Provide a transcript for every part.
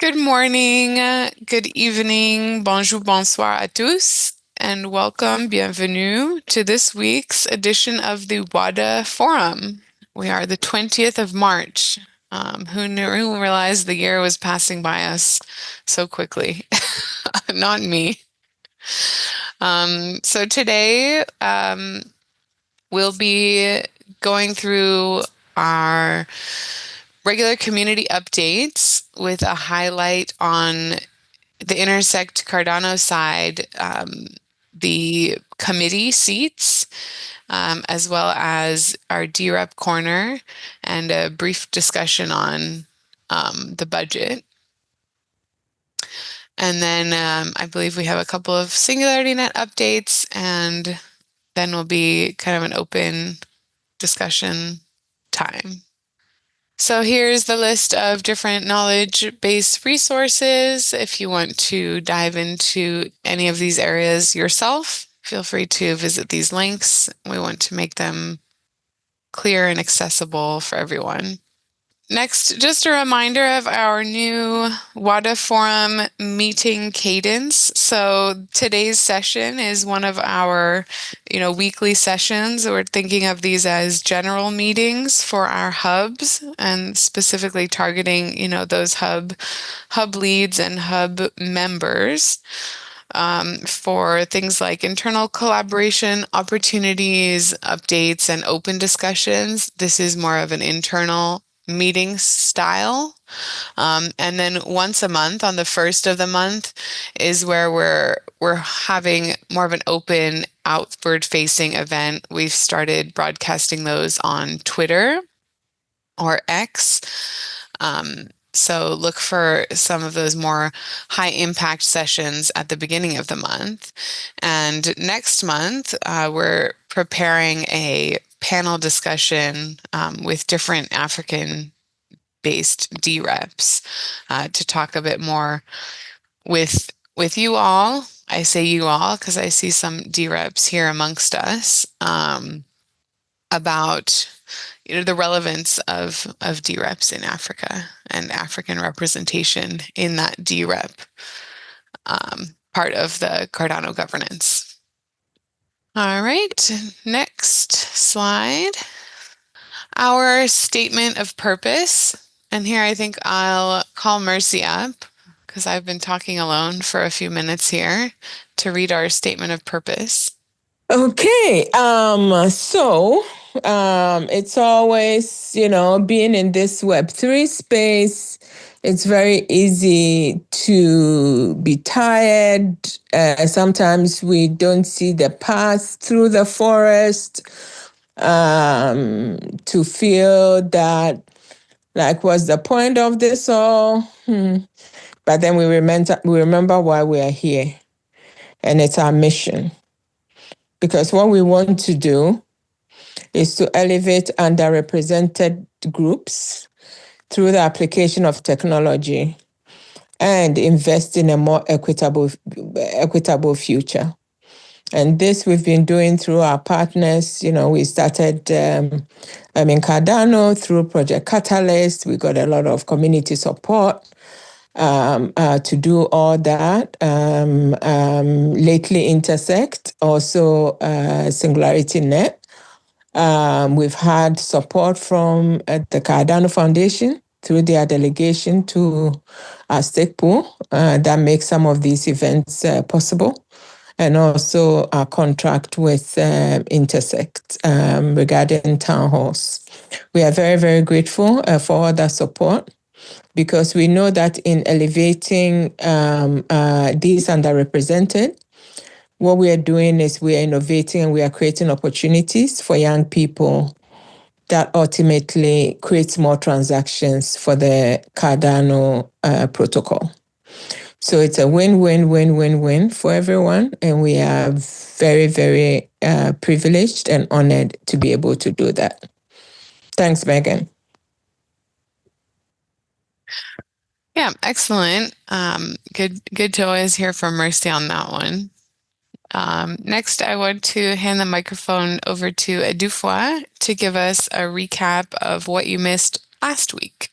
Good morning, good evening, bonjour, bonsoir à tous, and welcome, bienvenue to this week's edition of the Wada Forum. We are the 20th of March. Who realized the year was passing by us so quickly? Not me. So today we'll be going through our regular community updates with a highlight on the Intersect Cardano side, the committee seats, as well as our DREP corner and a brief discussion on the budget. And then I believe we have a couple of SingularityNet updates, and then will be kind of an open discussion time. So here's the list of different knowledge-based resources. If you want to dive into any of these areas yourself, feel free to visit these links. We want to make them clear and accessible for everyone. Next, just a reminder of our new Wada Forum meeting cadence. So today's session is one of our, weekly sessions. We're thinking of these as general meetings for our hubs and specifically targeting, those hub leads and hub members. For things like internal collaboration, opportunities, updates, and open discussions. This is more of an internal meeting style. And then once a month, on the first of the month, is where we're having more of an open, outward-facing event. We've started broadcasting those on Twitter or X. So look for some of those more high impact sessions at the beginning of the month. And next month, we're preparing a panel discussion with different African-based DREPs to talk a bit more with you all. I say you all because I see some DREPs here amongst us about the relevance of DREPs in Africa and African representation in that DREP part of the Cardano governance. All right, next slide. Our statement of purpose. And here I think I'll call Mercy up because I've been talking alone for a few minutes here to read our statement of purpose. Okay, so it's always, being in this Web3 space, it's very easy to be tired. Sometimes we don't see the path through the forest, to feel that, like, what's the point of this all? But then we remember why we are here, and it's our mission. Because what we want to do is to elevate underrepresented groups through the application of technology and invest in a more equitable future. And this we've been doing through our partners. We started in Cardano through Project Catalyst. We got a lot of community support to do all that. Lately, Intersect, also SingularityNet. We've had support from the Cardano Foundation through their delegation to our stake pool that makes some of these events possible, and also our contract with Intersect regarding town halls. We are very, very grateful for all that support, because we know that in elevating these underrepresented, what we are doing is we are innovating and we are creating opportunities for young people that ultimately creates more transactions for the Cardano protocol. So it's a win-win-win-win-win for everyone. And we are very, very privileged and honored to be able to do that. Thanks, Megan. Yeah, excellent. Good to always hear from Mercy on that one. Next, I want to hand the microphone over to Edufwa to give us a recap of what you missed last week.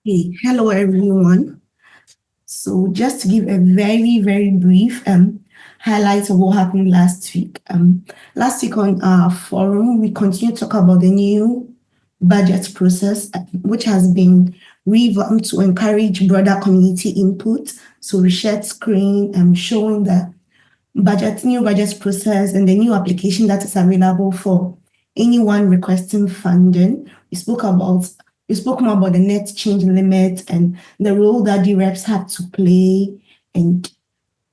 Hey, hello everyone. So just to give a very, very brief highlight of what happened last week. Last week on our forum, we continued to talk about the new budget process, which has been revamped to encourage broader community input. So we shared screen showing the new budget process and the new application that is available for anyone requesting funding. We spoke more about the net change limit and the role that the reps have to play and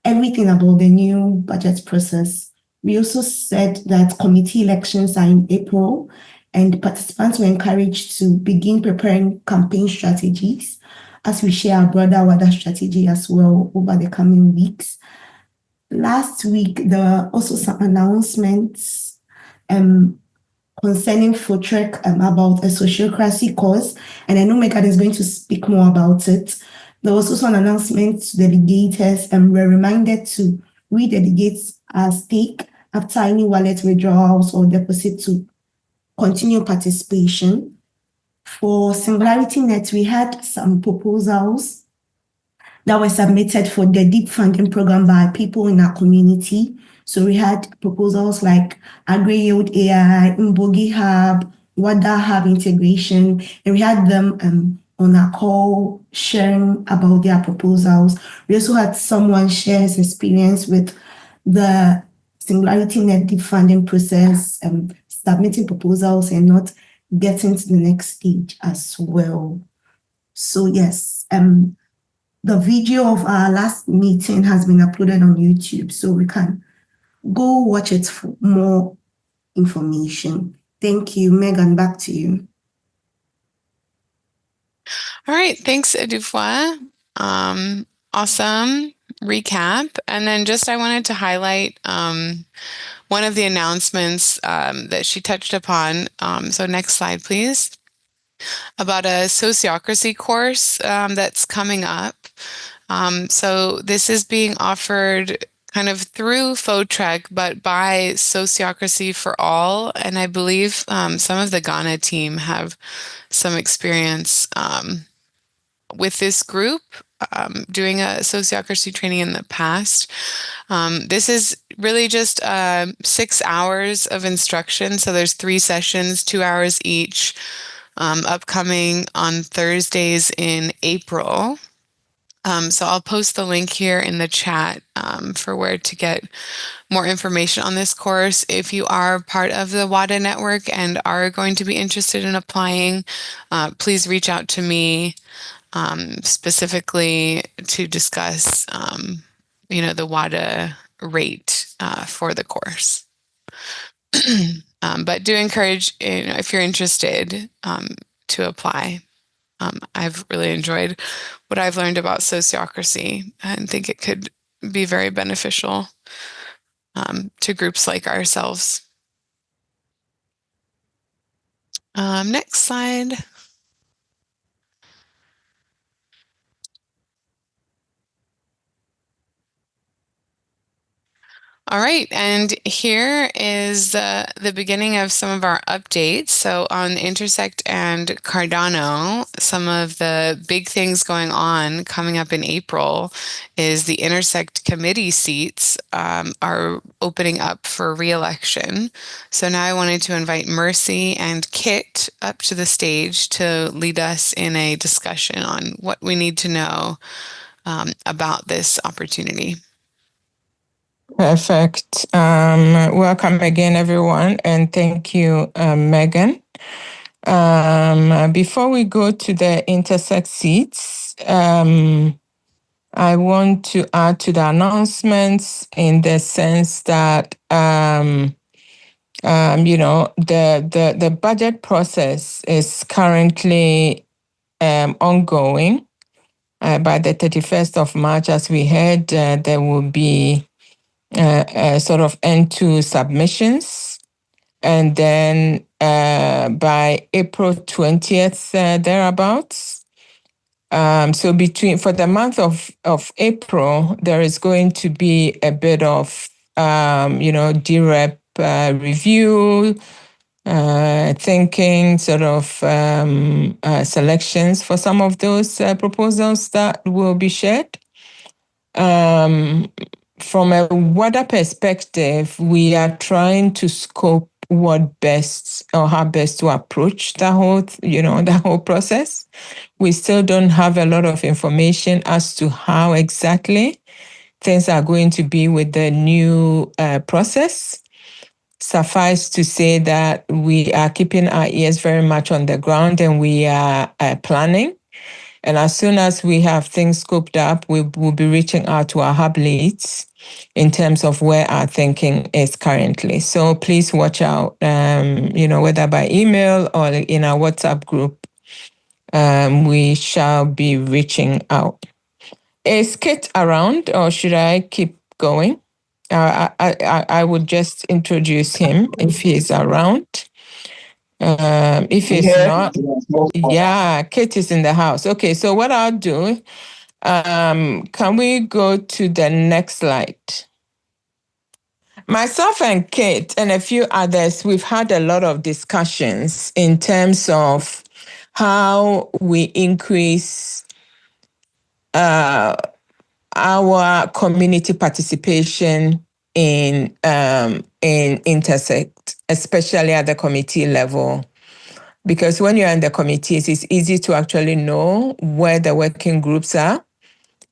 everything about the new budget process. We also said that committee elections are in April and participants were encouraged to begin preparing campaign strategies as we share our broader Wada strategy as well over the coming weeks. Last week, there were also some announcements concerning Fotrek about a sociocracy course, and I know Megan is going to speak more about it. There was also an announcement to delegators, and we're reminded to redelegate our stake after any wallet withdrawals or deposit to continue participation. For Singularity Net, we had some proposals that were submitted for the deep funding program by people in our community. So we had proposals like AgriYield AI, Mbogi Hub, Wada Hub integration, and we had them on our call sharing about their proposals. We also had someone share his experience with the Singularity Net deep funding process, submitting proposals and not getting to the next stage as well. So yes, the video of our last meeting has been uploaded on YouTube, so we can go watch it for more information. Thank you. Megan, back to you. All right, thanks, Edufwa. Awesome recap. And then just I wanted to highlight one of the announcements that she touched upon. So next slide, please. About a sociocracy course that's coming up. So this is being offered kind of through FOTREC, but by Sociocracy for All. And I believe some of the Ghana team have some experience with this group doing a sociocracy training in the past. This is really just 6 hours of instruction. So there's 3 sessions, 2 hours each, upcoming on Thursdays in April. So I'll post the link here in the chat for where to get more information on this course. If you are part of the WADA network and are going to be interested in applying, please reach out to me specifically to discuss, the WADA rate for the course. But do encourage, if you're interested, to apply. I've really enjoyed what I've learned about sociocracy and think it could be very beneficial to groups like ourselves. Next slide. All right, and here is the beginning of some of our updates. So on Intersect and Cardano, some of the big things going on coming up in April is the Intersect committee seats are opening up for re-election. So now I wanted to invite Mercy and Kit up to the stage to lead us in a discussion on what we need to know about this opportunity. Perfect. Welcome again, everyone, and thank you, Megan. Before we go to the intersect seats, I want to add to the announcements in the sense that the budget process is currently ongoing. By the 31st of March, as we heard, there will be a sort of end to submissions. And then by April 20th, thereabouts. So for the month of April, there is going to be a bit of, DREP review, thinking sort of selections for some of those proposals that will be shared. From a Wada perspective, we are trying to scope what best or how best to approach the whole process. We still don't have a lot of information as to how exactly things are going to be with the new process. Suffice to say that we are keeping our ears very much on the ground and we are planning. And as soon as we have things scoped up, we will be reaching out to our hub leads in terms of where our thinking is currently. So please watch out, whether by email or in our WhatsApp group, we shall be reaching out. Is Kit around or should I keep going? I would just introduce him if he's around. If he's not, yeah, Kate is in the house. Okay, so what I'll do, can we go to the next slide? Myself and Kate and a few others, we've had a lot of discussions in terms of how we increase our community participation in Intersect, especially at the committee level. Because when you're in the committees, it's easy to actually know where the working groups are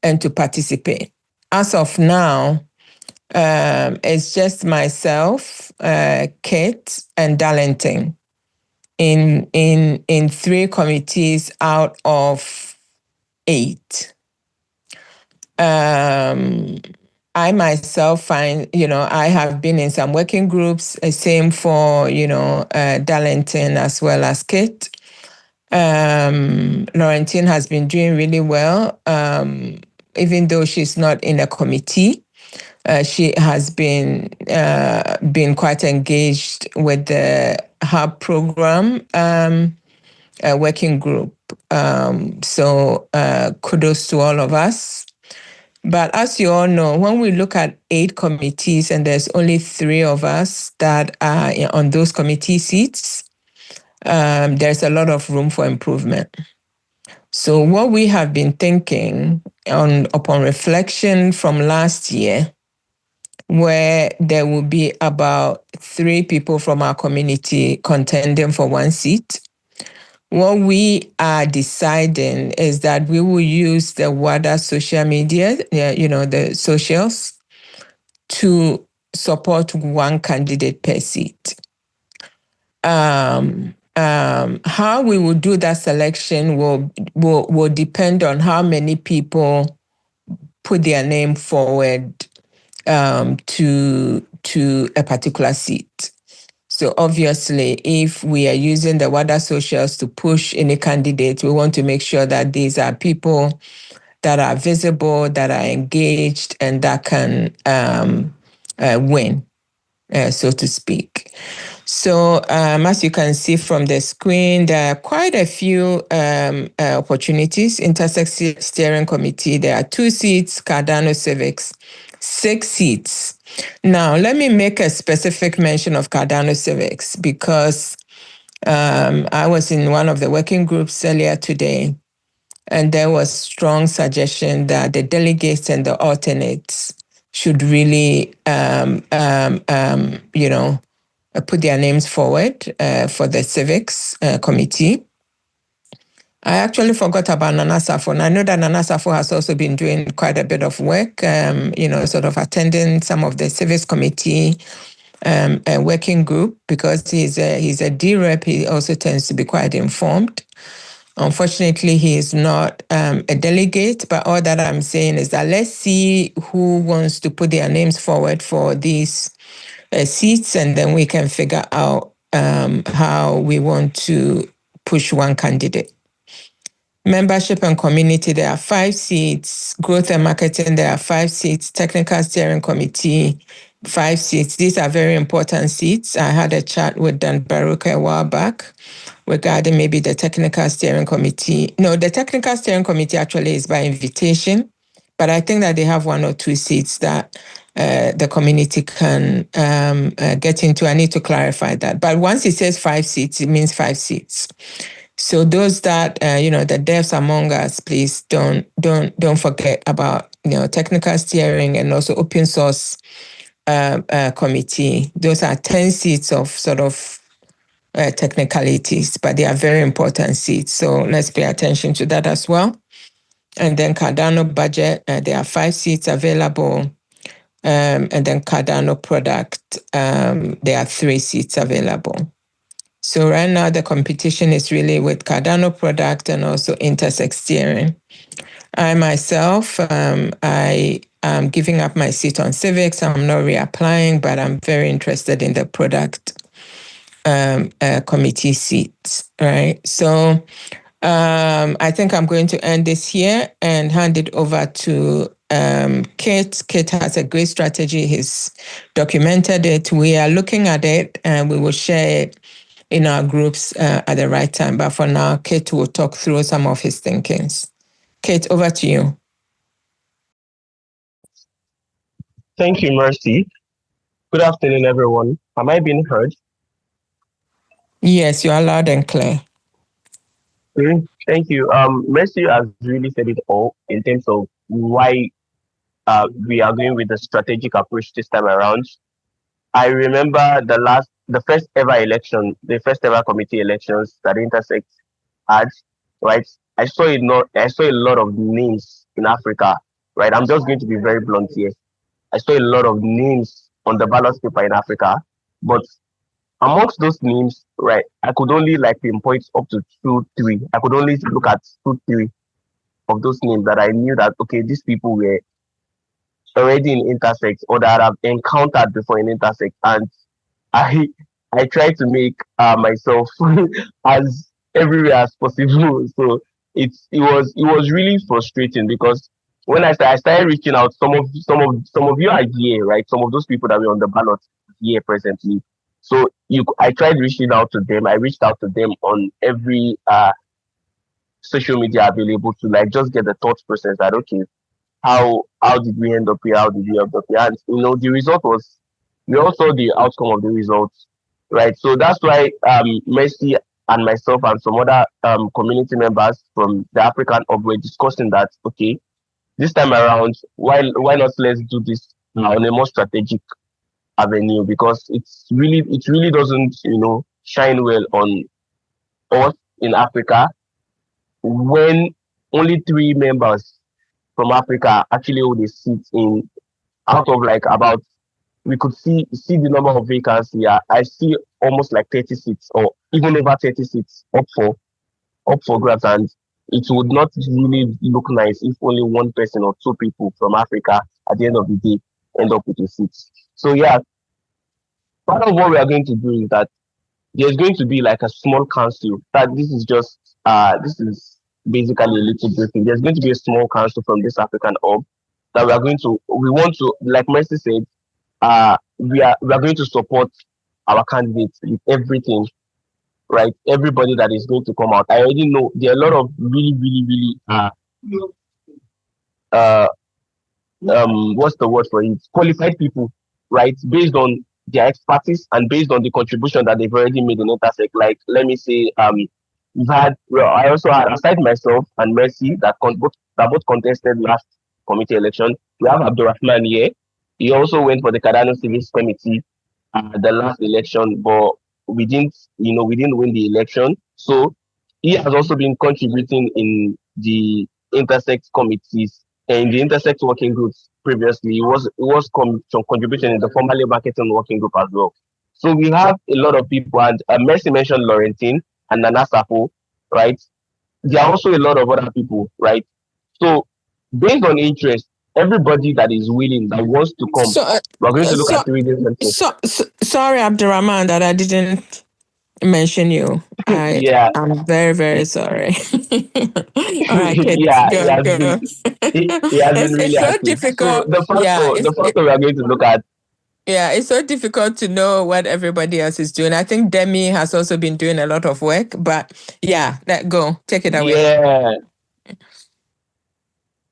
and to participate. As of now, it's just myself, Kate, and Darlington in 3 committees out of 8. I myself find, I have been in some working groups, same for, Darlington as well as Kate. Laurentine has been doing really well, even though she's not in a committee. She has been quite engaged with the Hub program working group. So kudos to all of us. But as you all know, when we look at 8 committees and there's only 3 of us that are on those committee seats, there's a lot of room for improvement. So what we have been thinking upon reflection from last year, where there will be about 3 people from our community contending for 1 seat, what we are deciding is that we will use the WADA social media, the socials, to support 1 candidate per seat. How we will do that selection will depend on how many people put their name forward to a particular seat. So obviously, if we are using the WADA socials to push any candidate, we want to make sure that these are people that are visible, that are engaged, and that can win, so to speak. So as you can see from the screen, there are quite a few opportunities. Intersect Steering Committee, there are 2 seats. Cardano Civics, 6 seats. Now, let me make a specific mention of Cardano Civics because I was in one of the working groups earlier today, and there was strong suggestion that the delegates and the alternates should really, put their names forward for the civics committee. I actually forgot about Nana Safo. And I know that Nana Safo has also been doing quite a bit of work, sort of attending some of the civics committee working group because he's a D-rep. He also tends to be quite informed. Unfortunately, he is not a delegate, but all that I'm saying is that let's see who wants to put their names forward for these seats, and then we can figure out how we want to push 1 candidate. Membership and community, there are 5 seats. Growth and marketing, there are 5 seats. Technical steering committee, 5 seats. These are very important seats. I had a chat with Dan Baruch a while back regarding maybe the technical steering committee. No, the technical steering committee actually is by invitation, but I think that they have 1 or 2 seats that the community can get into. I need to clarify that. But once it says 5 seats, it means 5 seats. So those that the devs among us, please don't forget about technical steering and also open source committee. Those are 10 seats of sort of technicalities, but they are very important seats. So let's pay attention to that as well. And then Cardano budget, there are 5 seats available. And then Cardano product, there are 3 seats available. So right now the competition is really with Cardano product and also Intersect steering. I myself, I am giving up my seat on civics. I'm not reapplying, but I'm very interested in the product committee seats, right? So I think I'm going to end this here and hand it over to Kate. Kate has a great strategy. He's documented it. We are looking at it and we will share it in our groups at the right time. But for now, Kate will talk through some of his thinkings. Kate, over to you. Thank you, Mercy. Good afternoon, everyone. Am I being heard? Yes, you are loud and clear. Thank you. Mercy has really said it all in terms of why we are going with the strategic approach this time around. I remember the first ever election, the first ever committee elections that Intersect had, right? I saw a lot of names in Africa, right? I'm just going to be very blunt here. I saw a lot of names on the ballot paper in Africa, but amongst those names, right, I could only like pinpoint up to 2, 3. I could only look at 2, 3 of those names that I knew that okay, these people were already in Intersect or that I've encountered before in Intersect, and I I try to make myself as everywhere as possible. So it was really frustrating because when I started reaching out, some of you are here, right? Some of those people that were on the ballot here presently. So I tried reaching out to them. I reached out to them on every social media available to like just get the thought process that okay, how did we end up here? How did we end up here? And the result was we all saw the outcome of the results, right? So that's why Mercy and myself and some other community members from the African Hub were discussing that okay, this time around, why not let's do this on a more strategic avenue because it really doesn't shine well on us in Africa when only 3 members from Africa actually hold a seat in out of like about we could see the number of vacancies here. I see almost like 30 seats or even over 30 seats up for grabs, and it would not really look nice if only one person or 2 people from Africa at the end of the day end up with a seat. So yeah, part of what we are going to do is that there's going to be like a small council. That this is basically a little briefing. There's going to be a small council from this African hub that we want to, like Mercy said, we are going to support our candidates with everything, right? Everybody that is going to come out. I already know there are a lot of really, really, really uh what's the word for it? Qualified people, right? Based on their expertise and based on the contribution that they've already made in Intersect. Like let me say, I also had aside myself and Mercy that both contested last committee election. We have Abdurrahman here. He also went for the Cardano Civics Committee the last election, but we didn't win the election. So he has also been contributing in the intersect committees and the intersect working groups previously. Some contribution in the formal marketing working group as well. So we have a lot of people, and Mercy mentioned Laurentine and Nana Sapo, right? There are also a lot of other people, right? So based on interest, everybody that is willing that wants to come, we're going to look at 3 different things. Sorry, Abdurrahman, that I didn't mention you. Yeah. I'm very, very sorry. All right, Kate, Yeah, go. he has been really It's so active. So difficult. the factor we are going to look at. Yeah, it's so difficult to know what everybody else is doing. I think Demi has also been doing a lot of work, but yeah, take it away. Yeah.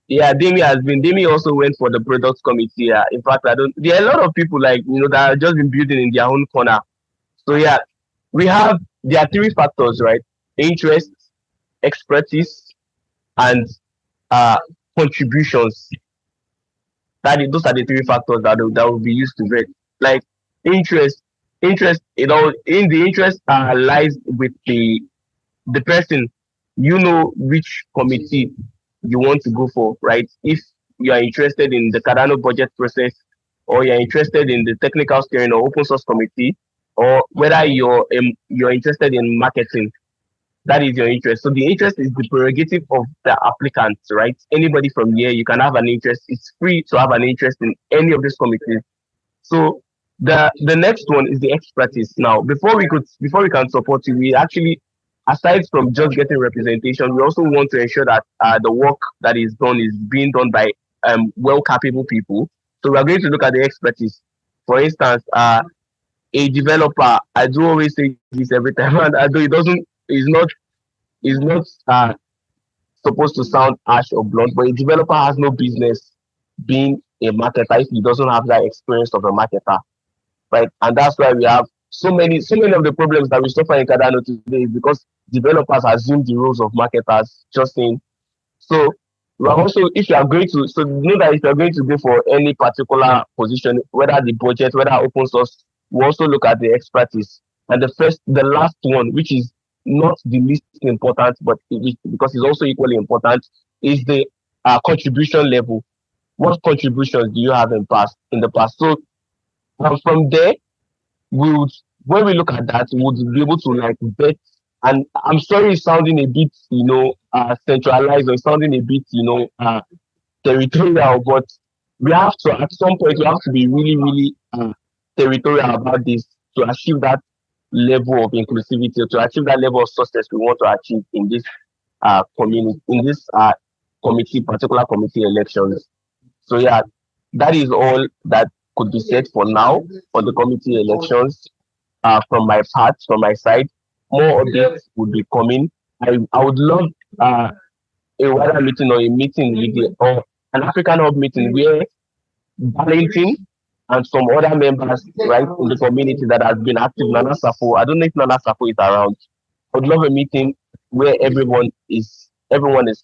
Yeah, Demi also went for the product committee. Yeah. In fact, I don't. There are a lot of people like that are just been building in their own corner. So yeah, we have there are three factors, right? Interest, expertise, and uh contributions. Those are the three factors that will be used to rate. Like interest, in the interest lies with the person. You know which committee you want to go for, right? If you are interested in the Cardano budget process, or you're interested in the technical steering or open source committee, or whether you're interested in marketing, that is your interest. So the interest is the prerogative of the applicant, right? Anybody from here, you can have an interest. It's free to have an interest in any of these committees. So the next one is the expertise. Now, before we can support you, we actually, aside from just getting representation, we also want to ensure that the work that is done is being done by well capable people. So we are going to look at the expertise. For instance, a developer. I do always say this every time, and although is not supposed to sound harsh or blunt, but a developer has no business being a marketer if he doesn't have that experience of a marketer, right? And that's why we have so many of the problems that we suffer in Cardano today is because developers assume the roles of marketers. Just saying. So we are also, if you are going to, so know that if you are going to go for any particular position, whether the budget, whether open source, we also look at the expertise. And the last one, which is not the least important, but because it's also equally important, is the contribution level. What contributions do you have in the past? So from there, we would, when we look at that, we would be able to like bet. And I'm sorry, it's sounding a bit, centralized, or sounding a bit, territorial, but we have to, at some point, we have to be really, really territorial about this to achieve that level of inclusivity, to achieve that level of success we want to achieve in this community, in this particular committee elections. So yeah, that is all that could be said for now for the committee elections. From my part, from my side, more updates would be coming. I would love a wider meeting, or a meeting with or an African Hub meeting where Valentin and some other members, right, in the community that has been active. Nana Safo, I don't know if Nana Safo is around. I would love a meeting where everyone is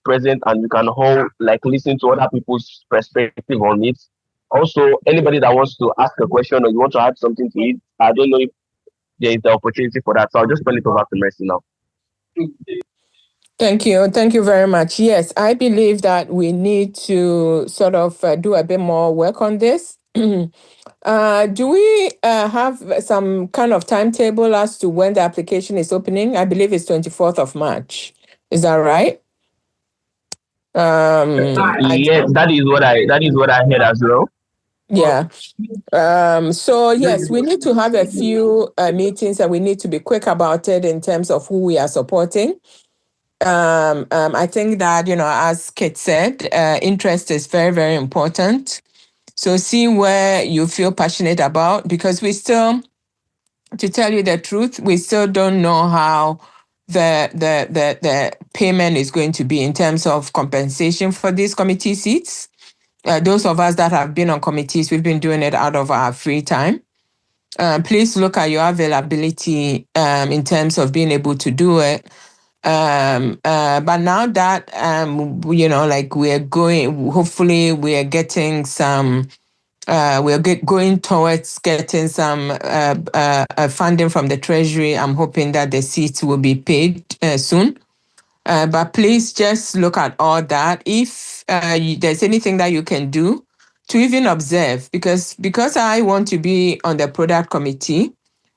present, and you can all like listen to other people's perspective on it. Also, anybody that wants to ask a question or you want to add something to it, I don't know if there is the opportunity for that. So I'll just turn it over to Mercy now. Thank you. Thank you very much. Yes, I believe that we need to sort of do a bit more work on this. Do we have some kind of timetable as to when the application is opening? I believe it's 24th of March. Is that right? Yes, that is what I heard as well. Yeah. So yes, we need to have a few meetings, and we need to be quick about it in terms of who we are supporting. I think that, as Kate said, interest is very, very important. So see where you feel passionate about, because we still, to tell you the truth, we still don't know how the payment is going to be in terms of compensation for these committee seats. Those of us that have been on committees, we've been doing it out of our free time. Please look at your availability in terms of being able to do it. But now that like we're going, hopefully we're getting some. Going towards getting some funding from the Treasury. I'm hoping that the seats will be paid soon. But please just look at all that. If there's anything that you can do to even observe, because I want to be on the product committee,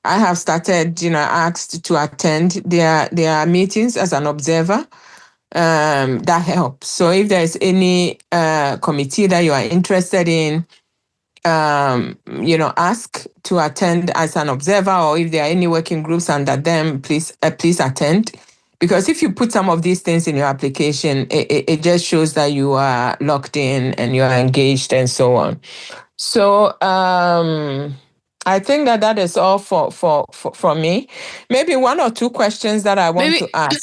I have started, asked to attend their meetings as an observer. That helps. So if there's any committee that you are interested in, ask to attend as an observer, or if there are any working groups under them, please attend. Because if you put some of these things in your application, it just shows that you are locked in and you are engaged and so on. So I think that is all for me. Maybe one or two questions that I want to ask.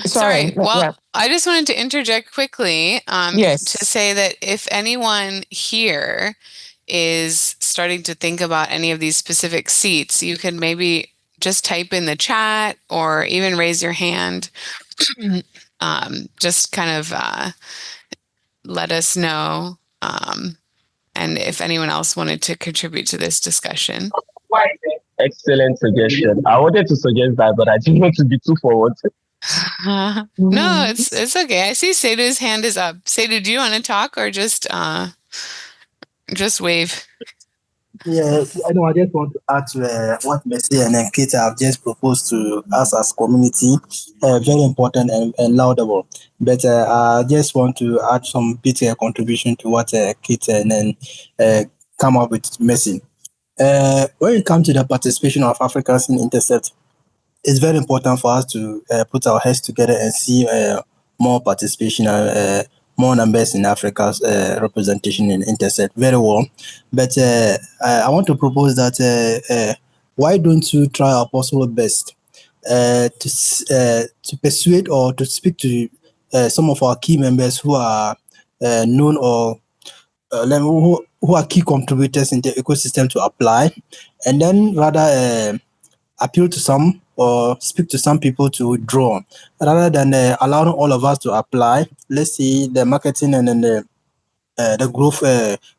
Sorry. Well, I just wanted to interject quickly Yes. to say that if anyone here is starting to think about any of these specific seats, you can maybe just type in the chat or even raise your hand. Just kind of let us know. And if anyone else wanted to contribute to this discussion. Excellent suggestion. I wanted to suggest that, but I didn't want to be too forward. No, it's okay. I see Sedu's hand is up. Sedu, do you want to talk or just wave? Yeah, I know. I just want to add to what Messi and Nkita have just proposed to us as community. Very important and laudable. But I just want to add some bit contribution to what Kit and then come up with Messi. When it comes to the participation of Africans in Intercept, it's very important for us to put our heads together and see more participation, more numbers in Africa's representation in Intercept. Very well. But I want to propose that why don't you try our possible best to persuade or to speak to some of our key members who are known or who are key contributors in the ecosystem to apply, and then rather appeal to some or speak to some people to withdraw rather than allowing all of us to apply. Let's see the marketing and then the growth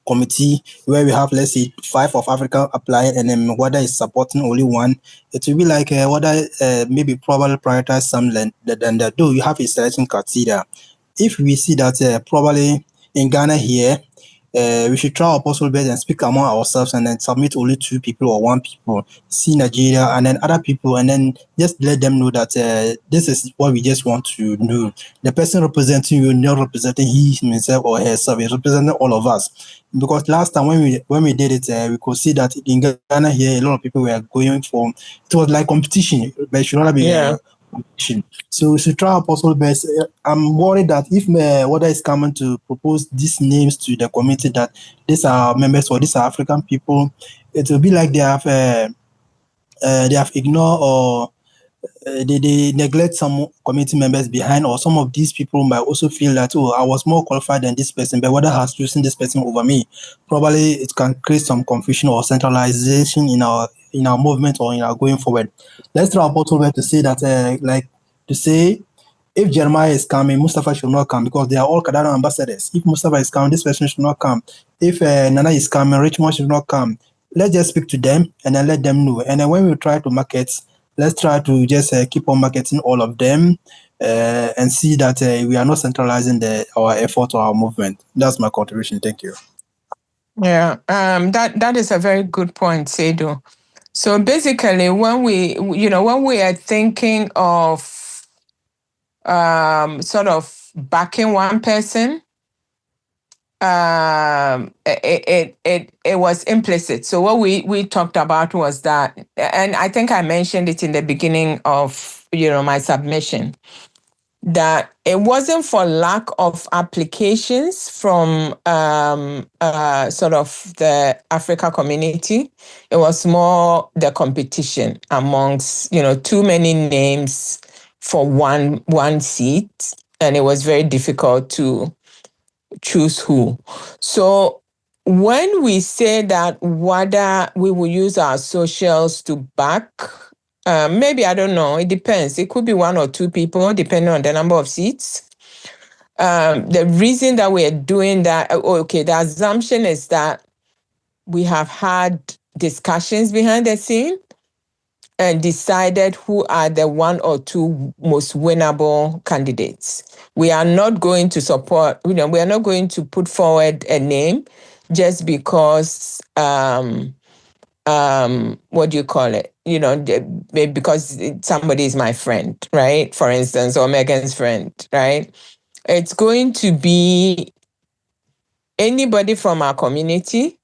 committee where we have, let's say, 5 of Africa applying and then Wada is supporting only one. It will be like Wada maybe probably prioritize some than that, though you have a selection criteria. If we see that probably in Ghana here, we should try our possible best and speak among ourselves and then submit only 2 people or 1 people, see Nigeria and then other people, and then just let them know that this is what we just want to do. The person representing you, not representing he himself or herself, is representing all of us. Because last time when we did it, we could see that in Ghana here, a lot of people were going for, it was like competition, but it should not be competition. So we should try our possible best. I'm worried that if Wada is coming to propose these names to the committee, that these are members or these are African people, it will be like they have ignored or they neglect some committee members behind, or some of these people might also feel that, oh, I was more qualified than this person, but Wada has chosen this person over me. Probably it can create some confusion or centralization in our movement or in our going forward. Let's try our possible to say that, if Jeremiah is coming, Mustafa should not come because they are all Kadana ambassadors. If Mustafa is coming, this person should not come. If Nana is coming, Richmond should not come. Let's just speak to them and then let them know. And then when we try to market, let's try to just keep on marketing all of them and see that we are not centralizing our effort or our movement. That's my contribution. Thank you. Yeah, that is a very good point, Sedu. So basically, when we are thinking of sort of backing one person, it was implicit. So what we talked about was that, and I think I mentioned it in the beginning of my submission, that it wasn't for lack of applications from sort of the Africa community. It was more the competition amongst too many names for one seat, and it was very difficult to choose who. So when we say that whether we will use our socials to back, maybe, I don't know, it depends. It could be 1 or 2 people, depending on the number of seats. The reason that we're doing that, the assumption is that we have had discussions behind the scene and decided who are the 1 or 2 most winnable candidates. We are not going to support, we are not going to put forward a name just because, what do you call it? Because somebody is my friend, right? For instance, or Megan's friend, right? It's going to be anybody from our community,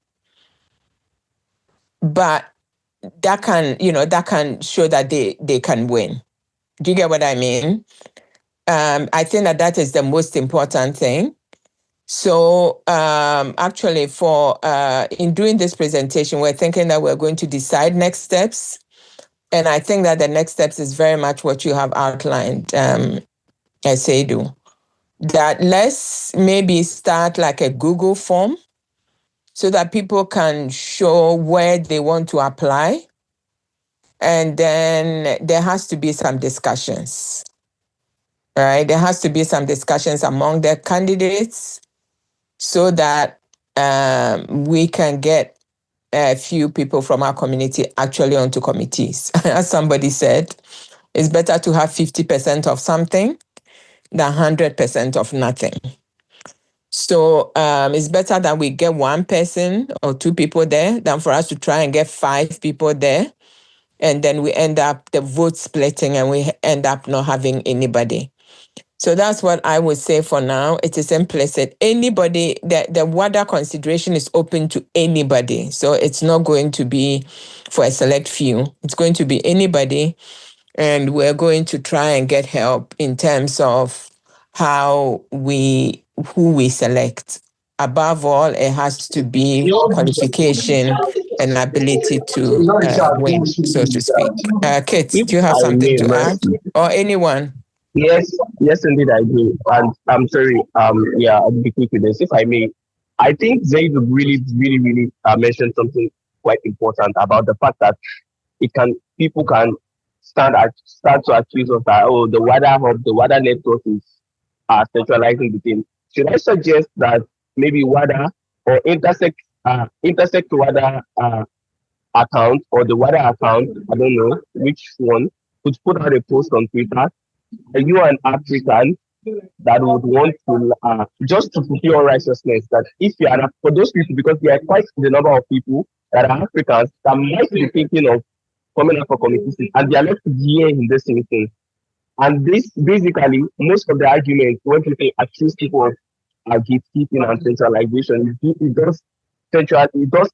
but that can show that they can win. Do you get what I mean? I think that is the most important thing. So actually, for in doing this presentation, we're thinking that we're going to decide next steps. And I think that the next steps is very much what you have outlined, Sedu. that let's maybe start like a Google form so that people can show where they want to apply. And then there has to be some discussions, right? There has to be some discussions among the candidates so that we can get a few people from our community actually onto committees. As somebody said, it's better to have 50% of something than 100% of nothing. So it's better that we get one person or two people there than for us to try and get 5 people there. And then we end up the vote splitting and we end up not having anybody. So that's what I would say for now. It is implicit. Anybody, the WADA consideration is open to anybody. So it's not going to be for a select few. It's going to be anybody. And we're going to try and get help in terms of who we select. Above all, it has to be qualification and ability to win, so to speak. Kate, If do you have I something may, to add? Mercy. Or anyone? Yes, yes, indeed, I do. And I'm sorry, yeah, I'll be quick with this. If I may, I think Zaid would really mention something quite important about the fact that people can start to accuse us that, oh, the WADA hub, the WADA network is centralizing the thing. Should I suggest that maybe WADA or intersect WADA account or the WADA account, I don't know which one, could put out a post on Twitter. Are you an African that would want to just to fulfill righteousness? That if you are for those people, because there are quite the number of people that are Africans that might be thinking of coming up for committee and they are not here in this meeting. And this basically most of the arguments when people accuse people of gatekeeping and centralization, it does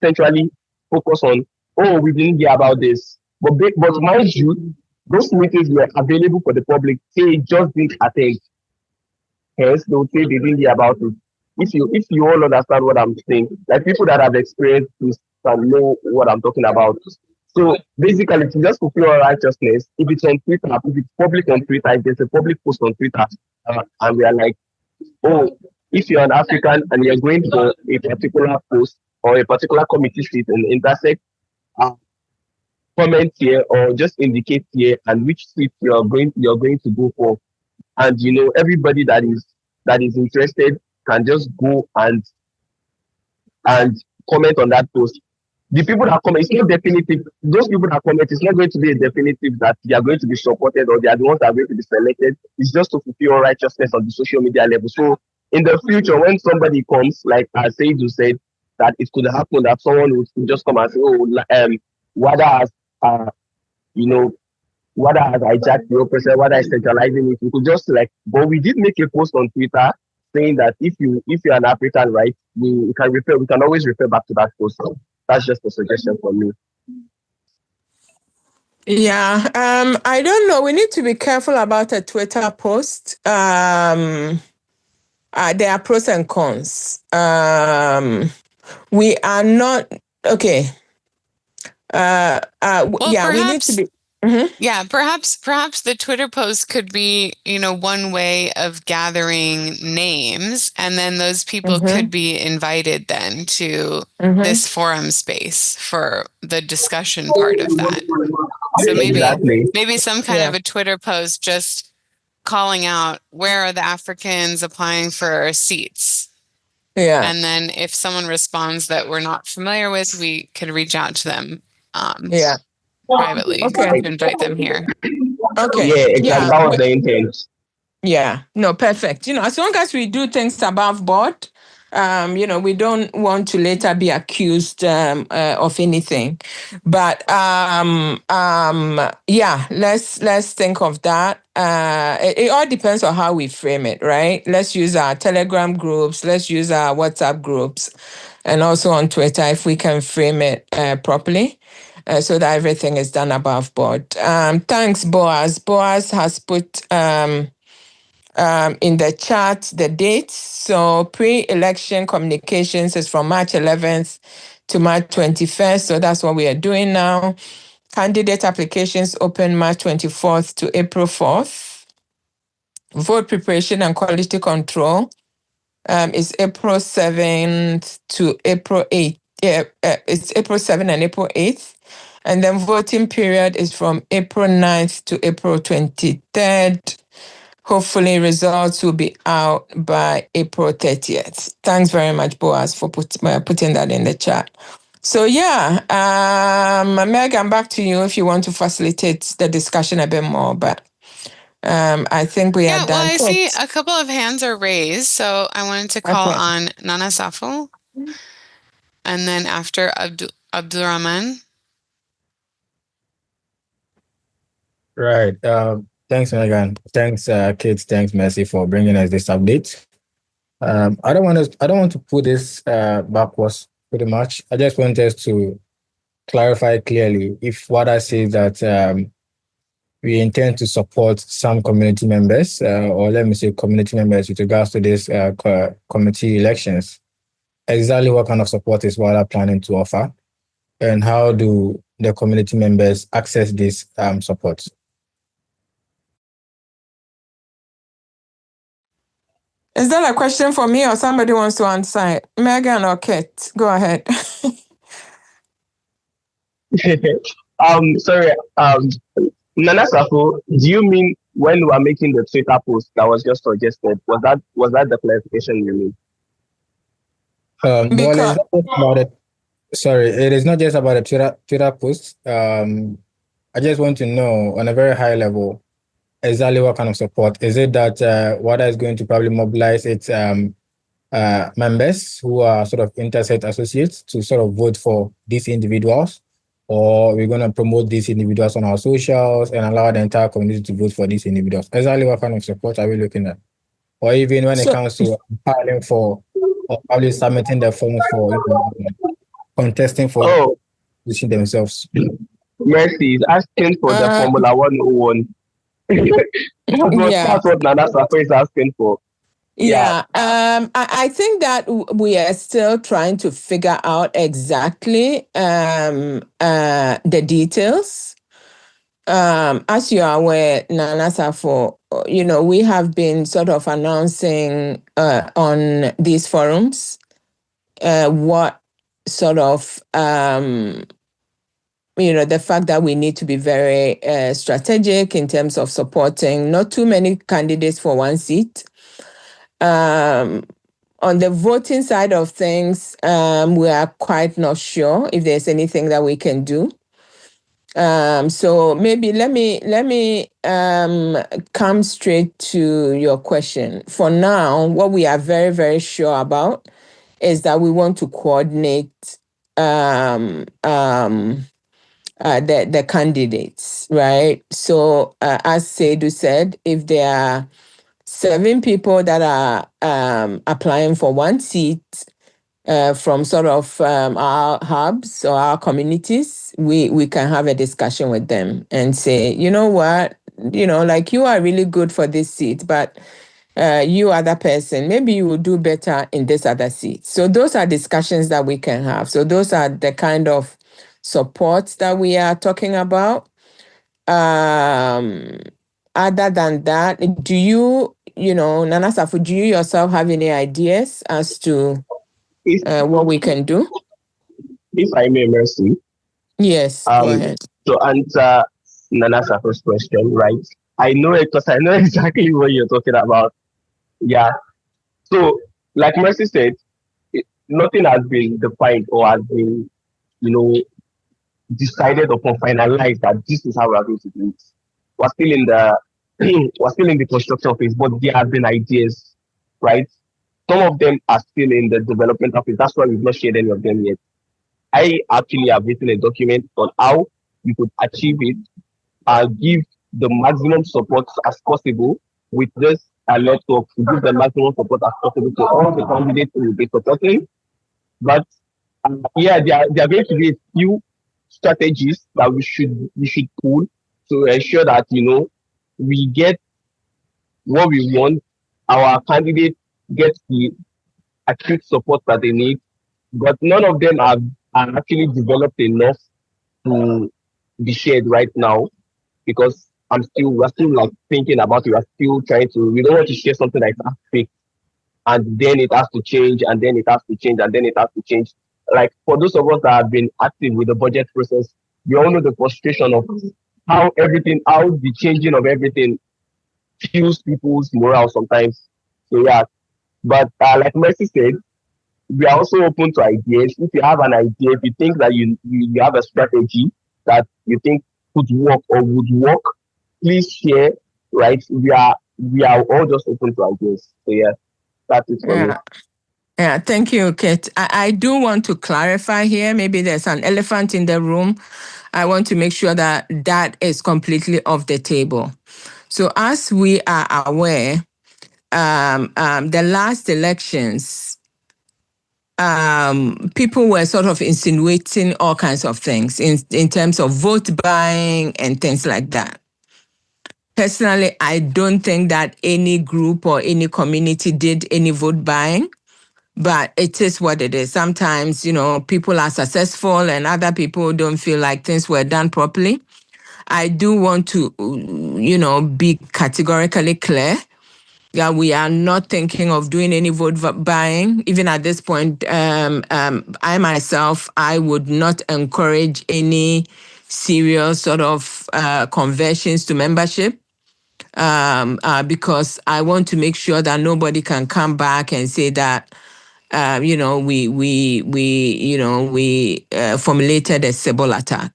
centrally focus on, oh, we didn't hear about this. But mind you, those meetings were available for the public. They just didn't attend. Hence, they'll say they didn't hear about it. If you all understand what I'm saying, like people that have experienced this can know what I'm talking about. So basically, to just fulfill our righteousness, if it's on Twitter, if it's public on Twitter, if there's a public post on Twitter, and we are like, oh, if you're an African and you're going for a particular post or a particular committee seat in intersect, uh, comment here or just indicate here and which seat you're going to go for, and everybody that is interested can just go and comment on that post. The people that comment, it's not definitive. Those people that comment, it's not going to be a definitive that they are going to be supported or they are the ones that are going to be selected. It's just to fulfill righteousness on the social media level. So in the future, when somebody comes, like Seidu said, that it could happen that someone would just come and say, oh, WADA has, you know, WADA has hijacked the oppressor, WADA is centralizing it. We could just but we did make a post on Twitter saying that if you're an African, right, we can always refer back to that post. So that's just a suggestion from me. Yeah, I don't know. We need to be careful about a Twitter post. There are pros and cons. We are not okay. We need to be. Mm-hmm. Yeah, perhaps the Twitter post could be, one way of gathering names, and then those people could be invited then to this forum space for the discussion part of that. So maybe some kind of a Twitter post just calling out where are the Africans applying for seats. Yeah. And then if someone responds that we're not familiar with, we could reach out to them. Privately to invite them here. Okay. Yeah, exactly. That was the intent. Yeah. No, perfect. As long as we do things above board, we don't want to later be accused of anything. But let's think of that. It all depends on how we frame it, right? Let's use our Telegram groups. Let's use our WhatsApp groups, and also on Twitter if we can frame it properly. So that everything is done above board. Thanks, Boaz. Boaz has put in the chat the dates. So pre-election communications is from March 11th to March 21st. So that's what we are doing now. Candidate applications open March 24th to April 4th. vote preparation and quality control is April 7th to April 8th. Yeah, it's April 7th and April 8th. And then voting period is from April 9th to April 23rd. Hopefully results will be out by April 30th. Thanks very much, Boaz, for putting that in the chat. So yeah, Megan, back to you if you want to facilitate the discussion a bit more, but I think we are Yeah, done. well, I see a couple of hands are raised, so I wanted to call Okay. on Nana Safo, and then after Abdulrahman. Right. Thanks, Megan. Thanks, Kate. Thanks, Mercy, for bringing us this update. I don't want to put this backwards pretty much. I just want us to clarify clearly if what I say that we intend to support some community members, or let me say community members with regards to this committee elections. Exactly what kind of support is WADA planning to offer, and how do the community members access this support? Is that a question for me or somebody wants to answer it? Megan or Kate? Go ahead. Sorry. Nana Safo, do you mean when we are making the Twitter post that was just suggested? Was that the clarification you mean? Well, it's not just about it. Sorry, it is not just about a Twitter post. I just want to know on a very high level exactly what kind of support. Is it that WADA is going to probably mobilize its members who are sort of intersect associates to sort of vote for these individuals, or we're going to promote these individuals on our socials and allow the entire community to vote for these individuals? Exactly what kind of support are we looking at? Or even when it comes to filing for or probably submitting the forms for contesting for position themselves. Mercy is asking for the Formula 101. That's what Nana Safo is asking for. Yeah, I think that we are still trying to figure out exactly the details. As you are aware, Nana Safo, we have been sort of announcing on these forums what sort of the fact that we need to be very strategic in terms of supporting not too many candidates for one seat. On the voting side of things, we are quite not sure if there's anything that we can do. So maybe let me come straight to your question. For now, what we are very, very sure about is that we want to coordinate the candidates, right? So as Seydou said, if there are 7 people that are applying for one seat from sort of our hubs or our communities, we can have a discussion with them and say, you know what, like you are really good for this seat, but you other person, maybe you will do better in this other seat. So those are discussions that we can have. So those are the kind of supports that we are talking about. Other than that, do you, Nana Safo, do you yourself have any ideas as to what we can do? If I may, Mercy. Yes, go ahead. To answer Nana Safo's question, right? I know it because I know exactly what you're talking about. Yeah. So, like Mercy said, nothing has been defined or has been, decided upon, finalized that this is how we are going to do it. We're still in the we're still in the construction phase, but there have been ideas, right? Some of them are still in the developmental phase. That's why we've not shared any of them yet. I actually have written a document on how you could achieve it and give the maximum support as possible with this network to give the maximum support as possible to all the candidates who will be supporting. But yeah, there are going to be a few strategies that we should pull to ensure that we get what we want. Our candidate gets the acute support that they need, but none of them are actually developed enough to be shared right now because we're still like thinking about it. We're still trying to, we don't want to share something like that fake, and then it has to change, and then it has to change, and then it has to change. Like for those of us that have been active with the budget process, we all know the frustration of how the changing of everything kills people's morale sometimes. So yeah, but like Mercy said, we are also open to ideas. If you have an idea, if you think that you have a strategy that you think could work or would work, please share. Right? We are all just open to ideas. So yeah, that's it for me. Yeah. Yeah, thank you, Kate. I do want to clarify here. Maybe there's an elephant in the room. I want to make sure that that is completely off the table. So, as we are aware, the last elections, people were sort of insinuating all kinds of things in terms of vote buying and things like that. Personally, I don't think that any group or any community did any vote buying, but it is what it is. Sometimes, people are successful and other people don't feel like things were done properly. I do want to, be categorically clear that we are not thinking of doing any vote buying. Even at this point, I myself, I would not encourage any serious sort of conversions to membership. Because I want to make sure that nobody can come back and say that, we formulated a civil attack.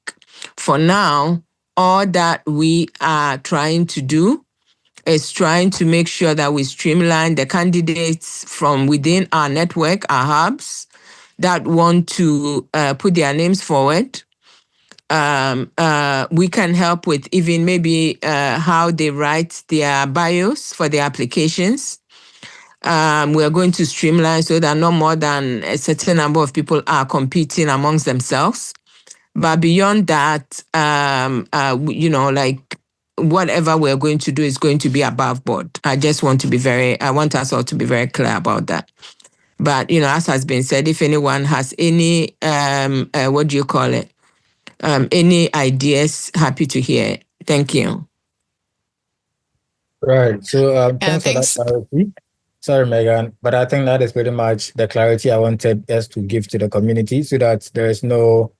For now, all that we are trying to do is trying to make sure that we streamline the candidates from within our network, our hubs, that want to put their names forward. We can help with even maybe how they write their bios for their applications. We're going to streamline so that no more than a certain number of people are competing amongst themselves. But beyond that, like whatever we're going to do is going to be above board. I want us all to be very clear about that. But, as has been said, if anyone has any, what do you call it? Any ideas, happy to hear it. Thank you. Right. So thanks for that thanks. clarity. Sorry, Megan, but I think that is pretty much the clarity I wanted us to give to the community so that there is no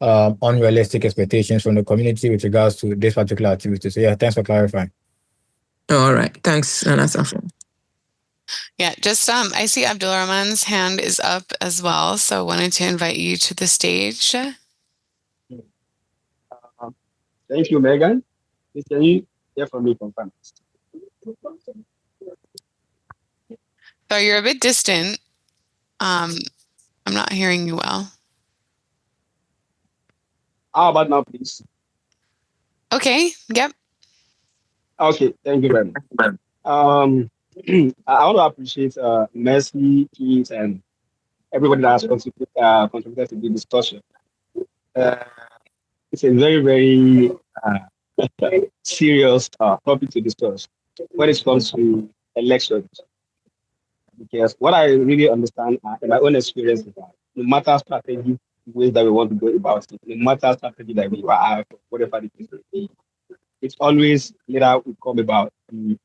unrealistic expectations from the community with regards to this particular activity. So yeah, thanks for clarifying. All right. Thanks, Anasafu. Yeah, just I see Abdul Rahman's hand is up as well, so wanted to invite you to the stage. Thank you, Megan. Can you hear from me, confirm? So you're a bit distant. I'm not hearing you well. How about now, please? Okay. Yep. Okay. Thank you very much. I want to appreciate Mercy, Keith, and everybody that has contributed to the discussion. It's a very, very serious topic to discuss when it comes to elections. Because what I really understand in my own experience is that no matter strategy, ways that we want to go about it, no matter strategy that we have, whatever it is, it's always later we come about the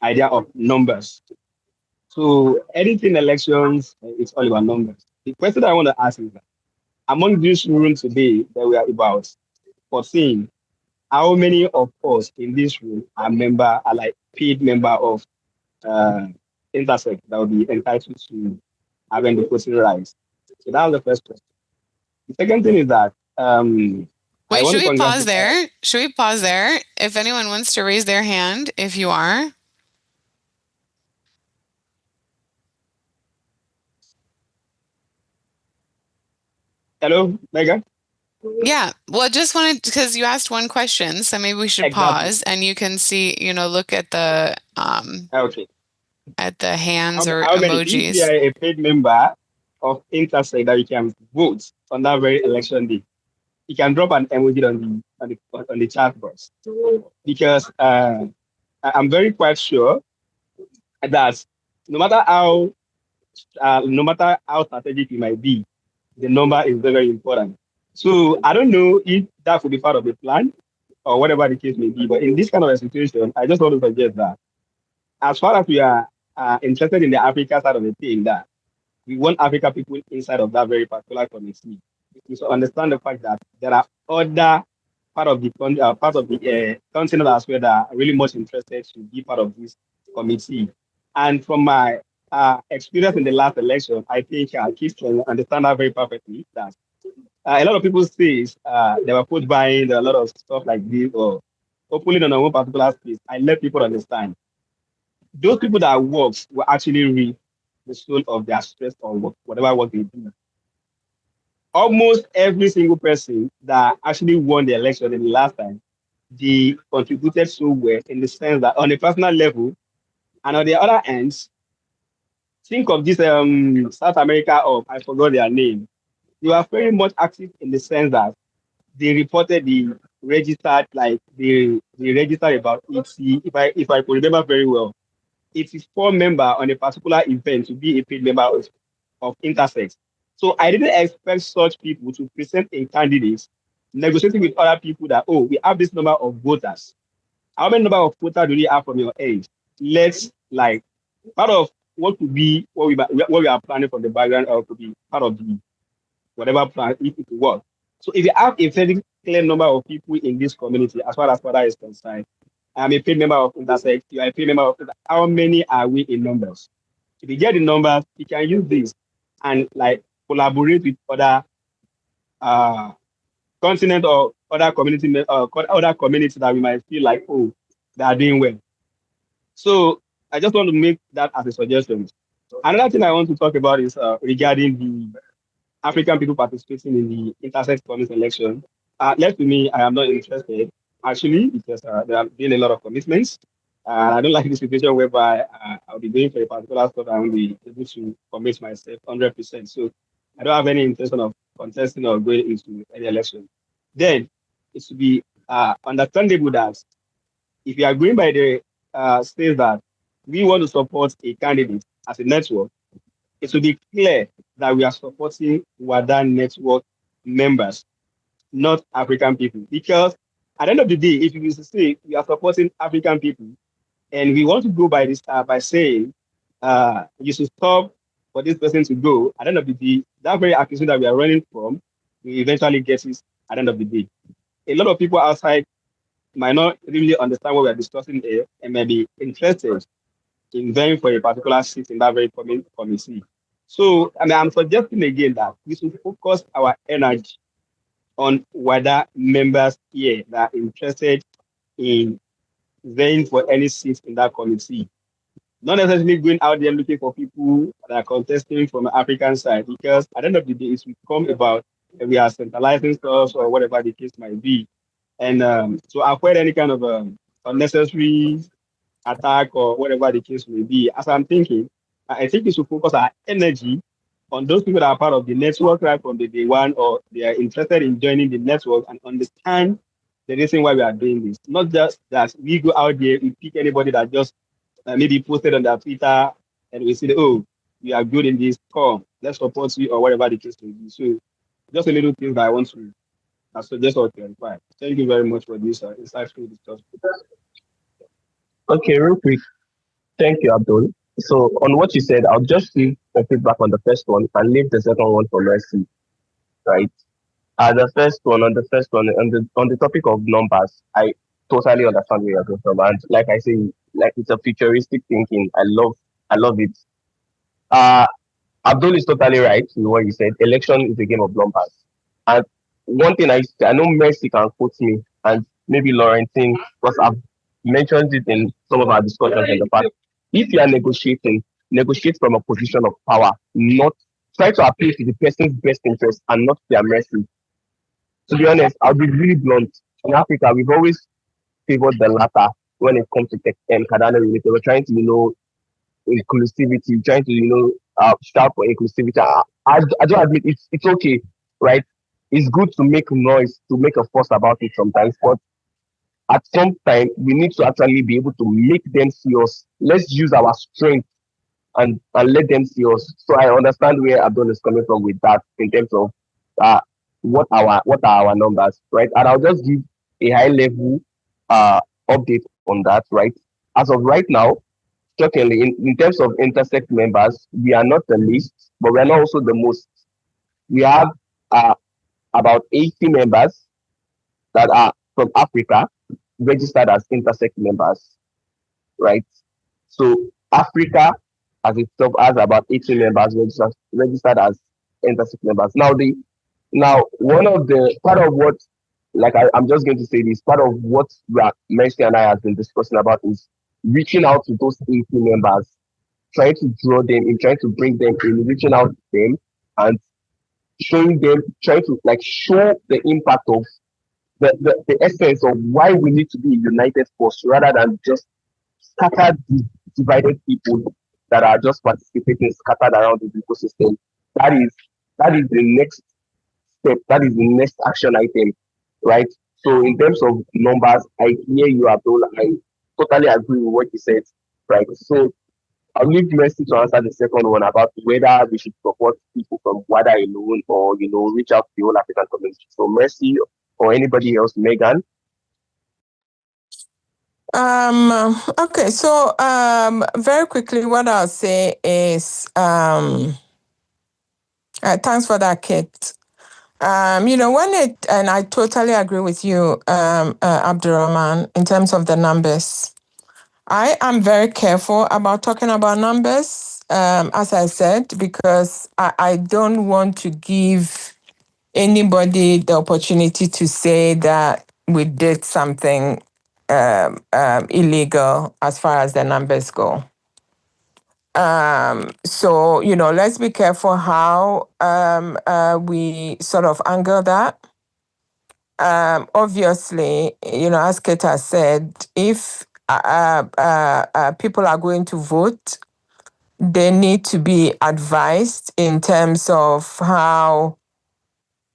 idea of numbers. So anything elections, it's all about numbers. The question I want to ask is that among this room today that we are about 14, how many of us in this room are like paid member of Intersect that will be entitled to having the voting rights? So that was the first question. The second thing is that wait, should we pause there? Should we pause there? If anyone wants to raise their hand, if you are. Hello, Megan? Yeah, well, just wanted, because you asked one question, so maybe we should pause and you can see, look at the okay, at the hands or how many, emojis. if you are a paid member of Intersect that you can vote on that very election day, you can drop an emoji on the chat box, because I'm very quite sure that no matter how strategic it might be, the number is very, very important. So I don't know if that would be part of the plan, or whatever the case may be. But in this kind of a situation, I just want to suggest that as far as we are interested in the Africa side of the thing, that we want Africa people inside of that very particular committee. We should understand the fact that there are other part of the continent as well that are really much interested to be part of this committee. And from my experience in the last election, I think Keith can understand that very perfectly. That a lot of people say they were put buying a lot of stuff like this or opening on a one particular space. I let people understand those people that works will actually reap the soul of their stress or work, whatever work they do. Almost every single person that actually won the election in the last time, they contributed so well in the sense that on a personal level, and on the other end, think of this South America of I forgot their name. They were very much active in the sense that they reported the registered, like they registered about 80, if I could remember very well, 84 member on a particular event to be a paid member of Intersex. So I didn't expect such people to present a candidate negotiating with other people that, oh, we have this number of voters. How many number of voters do you have from your age? Let's like part of what could be what we are planning from the background or could be part of the whatever plan if it works. So if you have a very clear number of people in this community, as far as further is concerned, I'm a paid member of Intersect, you are a paid member of how many are we in numbers? If you get the numbers, you can use this and like collaborate with other continent or other other communities that we might feel like, oh, they are doing well. So I just want to make that as a suggestion. Another thing I want to talk about is regarding the African people participating in the intersex communist election. Left to me, I am not interested actually because there have been a lot of commitments. I don't like the situation whereby I'll be going for a particular stuff and I will be able to commit myself 100%. So I don't have any intention of contesting or going into any election. Then it should be understandable that if you are going by the state that we want to support a candidate as a network, it should be clear that we are supporting WADA network members, not African people. Because at the end of the day, if you say we are supporting African people, and we want to go by this by saying you should stop for this person to go, at the end of the day, that very accusation that we are running from, we eventually get it at the end of the day. A lot of people outside might not really understand what we are discussing here and may be interested in vying for a particular seat in that very committee. So, I mean, I'm suggesting again that we should focus our energy on whether members here that are interested in vying for any seat in that committee. Not necessarily going out there looking for people that are contesting from the African side, because at the end of the day, it will come about we are centralizing stuff or whatever the case might be. And to avoid any kind of unnecessary attack or whatever the case may be, as I'm thinking, I think we should focus our energy on those people that are part of the network right from the day one, or they are interested in joining the network and understand the reason why we are doing this. Not just that we go out there, we pick anybody that just maybe posted on their Twitter and we say, oh, we are good in this, come, let's support you or whatever the case may be. So just a little thing that I want to suggest or clarify. Thank you very much for this insightful discussion. Okay, real quick. Thank you, Abdul. So on what you said, I'll just give a feedback on the first one and leave the second one for Mercy. Right. On the topic of numbers, I totally understand where you're going from. And like I say, like it's a futuristic thinking. I love it. Uh Abdul is totally right in what he said. Election is a game of numbers. And one thing I know Mercy can quote me and maybe Laurentine, because I've mentioned it in some of our discussions in the past. If you are negotiating, negotiate from a position of power, not try to appeal to the person's best interest and not their mercy. To be honest, I'll be really blunt. In Africa, we've always favored the latter when it comes to Cardano related. We're trying to, inclusivity, trying to, shout for inclusivity. I do admit it's okay, right? It's good to make noise, to make a fuss about it sometimes, but at some time we need to actually be able to make them see us. Let's use our strength and let them see us. So I understand where Abdul is coming from with that in terms of uh what are our numbers, right? And I'll just give a high level update on that, right? As of right now, shockingly, in terms of intersect members, we are not the least, but we are not also the most. We have uh, about 80 members that are from Africa registered as intersect members, right? So Africa as itself has about 80 members registered as intersect members. Now one of the part of what, like I'm just going to say this, part of what Mercy and I have been discussing about is reaching out to those 80 members, trying to draw them in, trying to bring them in, reaching out to them and showing them, trying to like show the impact of the essence of why we need to be a united force rather than just scattered, divided people that are just participating scattered around the ecosystem. That is that is the next step. That is the next action item, right? So in terms of numbers, I hear you, Abdul. I totally agree with what you said, right? So I'll leave Mercy to answer the second one about whether we should support people from Wada alone or reach out to the whole African community. So Mercy or anybody else, Megan. Okay, so very quickly, what I'll say is thanks for that, Kit. And I totally agree with you, Abdurrahman, in terms of the numbers. I am very careful about talking about numbers, as I said, because I don't want to give anybody the opportunity to say that we did something illegal as far as the numbers go. So, let's be careful how we sort of angle that. Obviously, as Keta said, if people are going to vote, they need to be advised in terms of how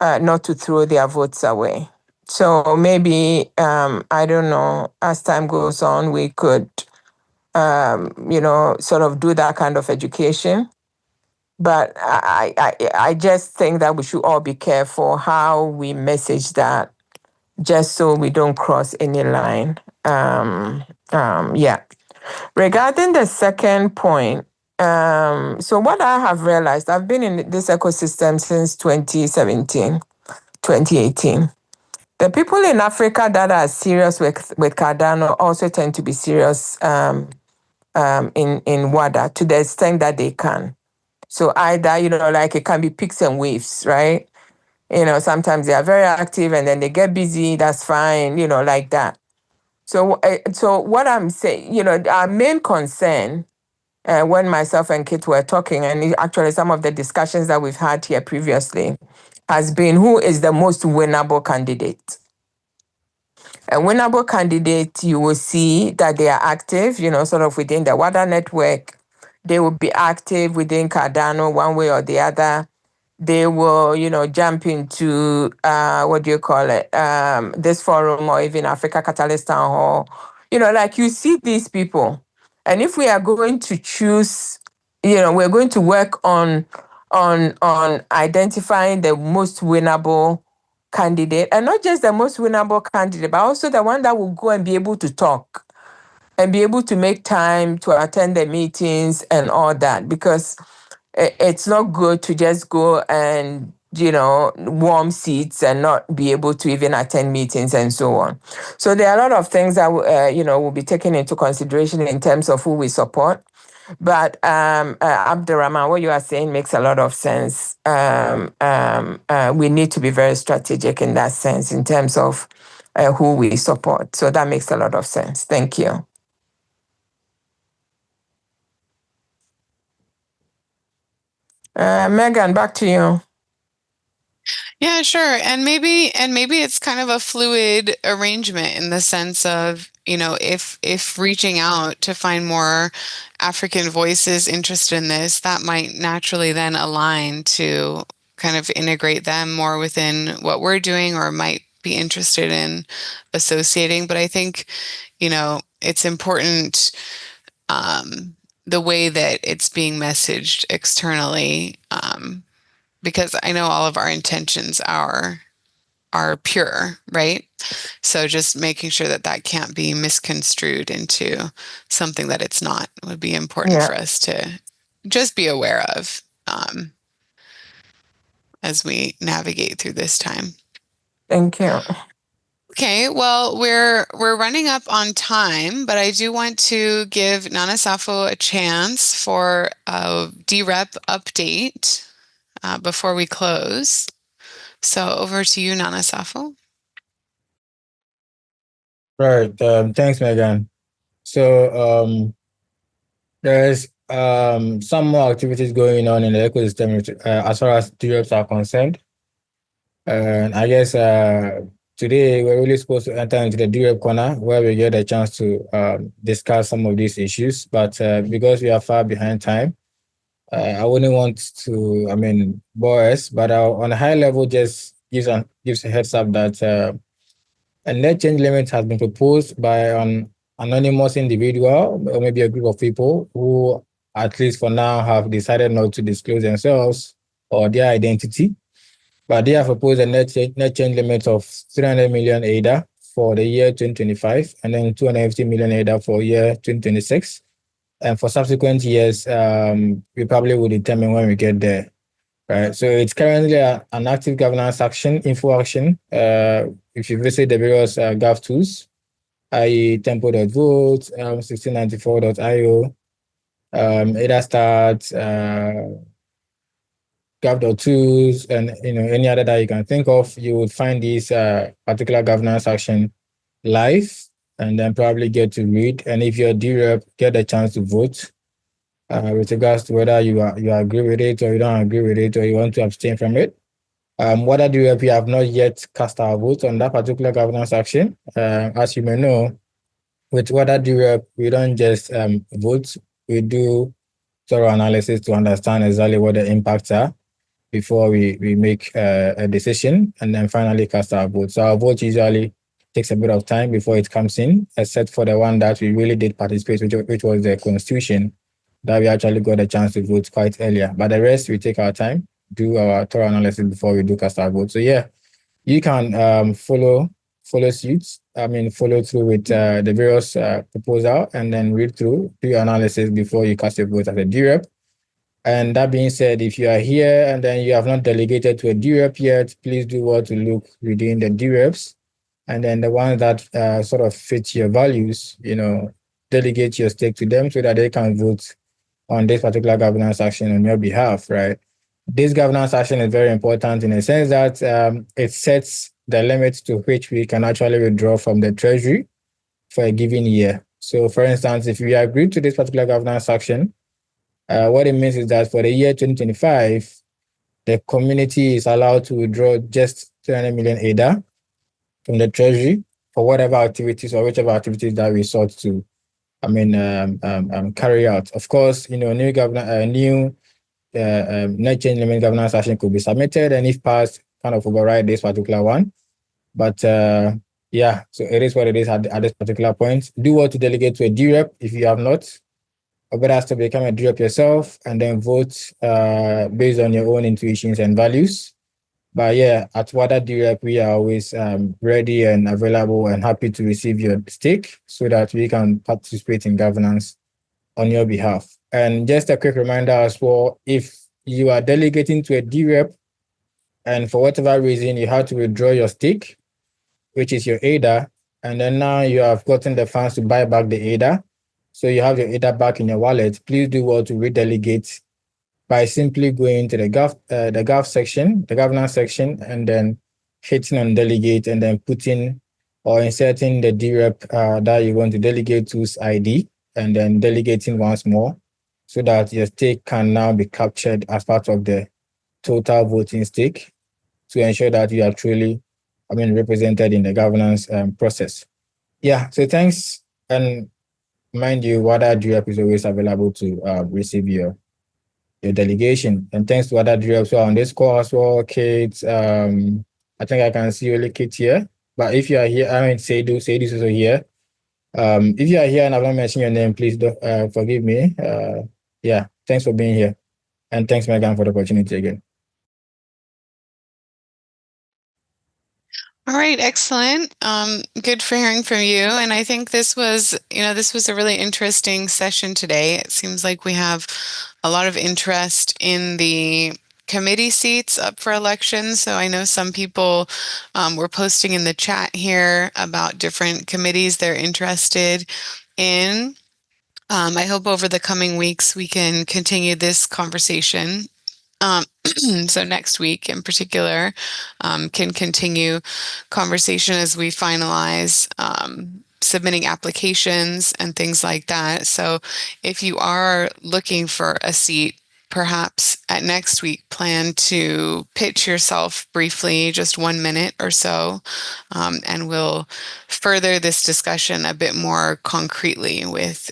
not to throw their votes away. So maybe, I don't know, as time goes on, we could, sort of do that kind of education. But I just think that we should all be careful how we message that, just so we don't cross any line. Yeah. Regarding the second point, so what I have realized, I've been in this ecosystem since 2017, 2018. The people in Africa that are serious with Cardano also tend to be serious in WADA to the extent that they can. So either, like it can be peaks and waves, right? Sometimes they are very active and then they get busy, that's fine, like that. So what I'm saying, our main concern when myself and Kit were talking, and actually some of the discussions that we've had here previously, has been who is the most winnable candidate. A winnable candidate, you will see that they are active, sort of within the WADA network. They will be active within Cardano one way or the other. They will, jump into, what do you call it, this forum or even Africa Catalyst Town Hall. Like you see these people. And if we are going to choose, we're going to work on identifying the most winnable candidate, and not just the most winnable candidate, but also the one that will go and be able to talk and be able to make time to attend the meetings and all that, because it's not good to just go and warm seats and not be able to even attend meetings and so on. So there are a lot of things that will be taken into consideration in terms of who we support. But Abdurrahman, what you are saying makes a lot of sense. We need to be very strategic in that sense in terms of who we support. So that makes a lot of sense. Thank you. Megan, back to you. Yeah, sure. And maybe it's kind of a fluid arrangement in the sense of, if reaching out to find more African voices interested in this, that might naturally then align to kind of integrate them more within what we're doing or might be interested in associating. But I think, it's important the way that it's being messaged externally, because I know all of our intentions are are pure, right? So just making sure that that can't be misconstrued into something that it's not would be important for us to just be aware of as we navigate through this time. Thank you. Okay, well, we're running up on time, but I do want to give Nana Safo a chance for a DREP update before we close. So over to you, Nana Safo. Right. Thanks, Megan. So there's some more activities going on in the ecosystem as far as DREPs are concerned. And I guess today we're really supposed to enter into the DREP corner where we get a chance to discuss some of these issues. But because we are far behind time, I wouldn't want to, bore us, but on a high level, just gives a heads up that a net change limit has been proposed by an anonymous individual or maybe a group of people who, at least for now, have decided not to disclose themselves or their identity. But they have proposed a net change limit of 300 million ADA for the year 2025 and then 250 million ADA for year 2026. And for subsequent years, we probably will determine when we get there. Right. So it's currently an active governance action, info action. If you visit the various Gov tools, i.e. tempo.vote, 1694.io, ADA start, gov.tools, and any other that you can think of, you would find this particular governance action live and then probably get to read. And if you're a DREP, get a chance to vote with regards to whether you agree with it or you don't agree with it or you want to abstain from it. Wada DREP, we have not yet cast our vote on that particular governance action. As you may know, with Wada DREP, we don't just vote, we do thorough analysis to understand exactly what the impacts are before we make a decision and then finally cast our vote. So our vote usually takes a bit of time before it comes in, except for the one that we really did participate, which was the Constitution, that we actually got a chance to vote quite earlier. But the rest, we take our time, do our thorough analysis before we do cast our vote. So yeah, you can follow suit. Follow through with the various proposal and then read through, do your analysis before you cast your vote as a DREP. And that being said, if you are here and then you have not delegated to a DREP yet, please do well to look within the DREPs. And then the ones that sort of fit your values, delegate your stake to them so that they can vote on this particular governance action on your behalf, right? This governance action is very important in the sense that it sets the limits to which we can actually withdraw from the treasury for a given year. So for instance, if we agree to this particular governance action, what it means is that for the year 2025, the community is allowed to withdraw just 300 million ADA from the treasury for whatever activities or whichever activities that we sought to, carry out. Of course, new net change limit governance action could be submitted, and if passed, kind of override this particular one. But so it is what it is at this particular point. Do what to delegate to a DREP if you have not. Or better to become a DREP yourself and then vote based on your own intuitions and values. But yeah, at Wada DREP, we are always ready and available and happy to receive your stake so that we can participate in governance on your behalf. And just a quick reminder as well, if you are delegating to a DREP and for whatever reason you have to withdraw your stake, which is your ADA, and then now you have gotten the funds to buy back the ADA, so you have your ADA back in your wallet, please do well to redelegate by simply going to the Gov section, the governance section, and then hitting on delegate and then putting or inserting the DREP that you want to delegate to's ID and then delegating once more so that your stake can now be captured as part of the total voting stake to ensure that you are truly, represented in the governance process. Yeah, so thanks. And mind you, Wada DREP is always available to receive your delegation. And thanks to Wada DREP on this call as well, Kate. I think I can see only Kate here. But if you are here, Seidu is also here. If you are here and I've not mentioned your name, please forgive me. Thanks for being here. And thanks, Megan, for the opportunity again. All right, excellent. Good for hearing from you. And I think this was a really interesting session today. It seems like we have a lot of interest in the committee seats up for election. So I know some people were posting in the chat here about different committees they're interested in. I hope over the coming weeks we can continue this conversation. So next week in particular can continue conversation as we finalize submitting applications and things like that. So if you are looking for a seat, perhaps at next week, plan to pitch yourself briefly, just 1 minute or so, and we'll further this discussion a bit more concretely with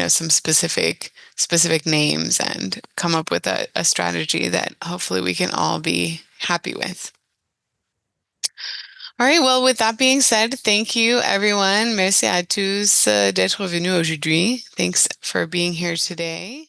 some specific names and come up with a strategy that hopefully we can all be happy with. All right, well, with that being said, thank you, everyone. Merci à tous d'être venus aujourd'hui. Thanks for being here today.